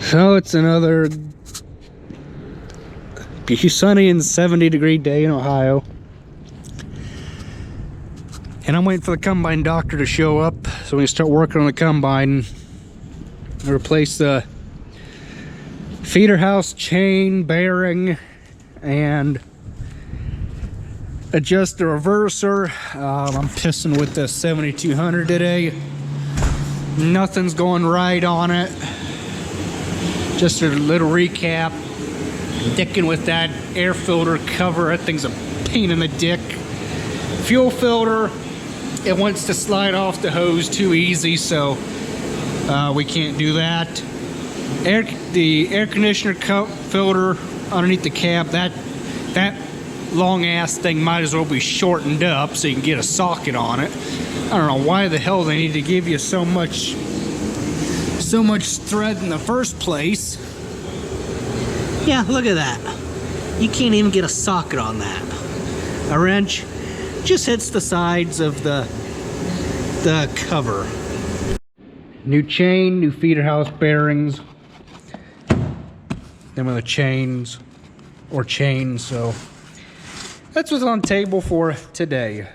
So it's another sunny and 70-degree day in Ohio. And I'm waiting for the combine doctor to show up so we can start working on the combine. Replace the feeder house chain bearing and adjust the reverser. I'm pissing with the 7200 today. Nothing's going right on it. Just a little recap. Dicking with that air filter cover. That thing's a pain in the dick. Fuel filter, it wants to slide off the hose too easy, so we can't do that. The air conditioner filter underneath the cab, that long ass thing might as well be shortened up so you can get a socket on it. I don't know why the hell they need to give you so much thread in the first place. Yeah, look at that. You can't even get a socket on that. A wrench just hits the sides of the cover. New chain, new feeder house bearings. Them are the chains, so that's what's on the table for today.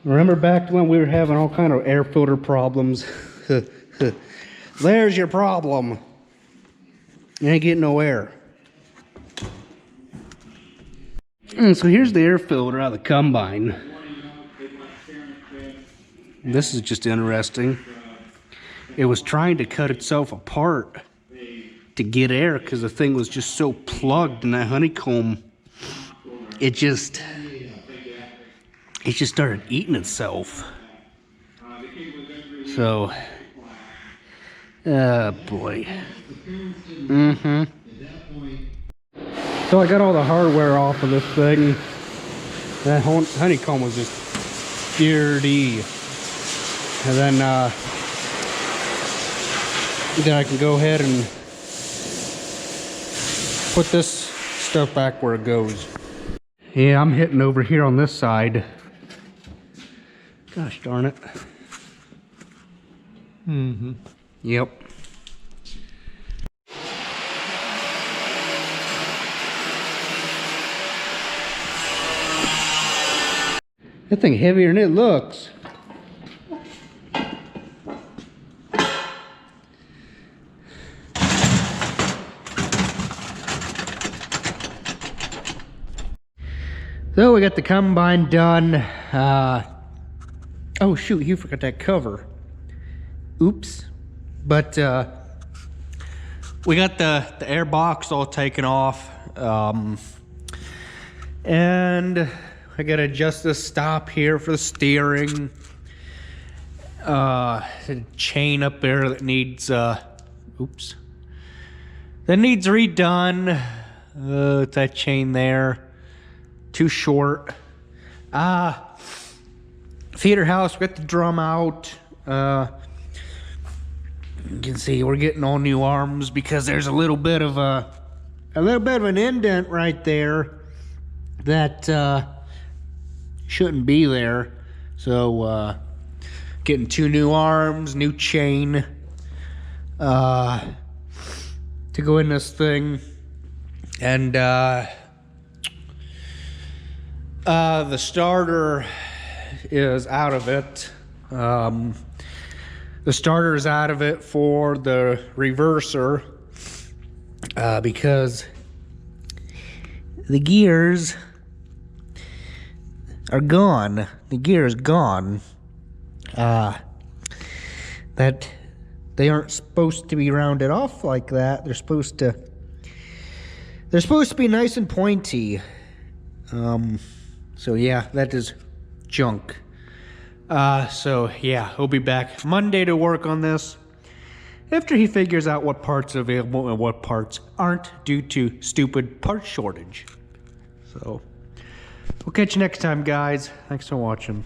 Remember back when we were having all kind of air filter problems? There's your problem. You ain't getting no air. And so here's the air filter out of the combine. This is just interesting. It was trying to cut itself apart to get air because the thing was just so plugged in that honeycomb. It just started eating itself. So, boy. So I got all the hardware off of this thing. That honeycomb was just dirty. And then I can go ahead and put this stuff back where it goes. Yeah, I'm hitting over here on this side. Gosh darn it. Yep. That thing heavier than it looks. So we got the combine done. Oh shoot, you forgot that cover. Oops. But we got the air box all taken off. And I gotta adjust the stop here for the steering. The chain up there that needs oops. That needs redone. That chain there. Too short. Feeder house, we got the drum out. You can see we're getting all new arms because there's a little bit of an indent right there that shouldn't be there. So getting 2 new arms, new chain to go in this thing, and the starter is out of it. The starter is out of it for the reverser because the gears are gone. The gear is gone. That They aren't supposed to be rounded off like that. They're supposed to be nice and pointy. So yeah, that is junk. So yeah, he'll be back Monday to work on this after he figures out what parts are available and what parts aren't due to stupid part shortage. So we'll catch you next time, guys. Thanks for watching.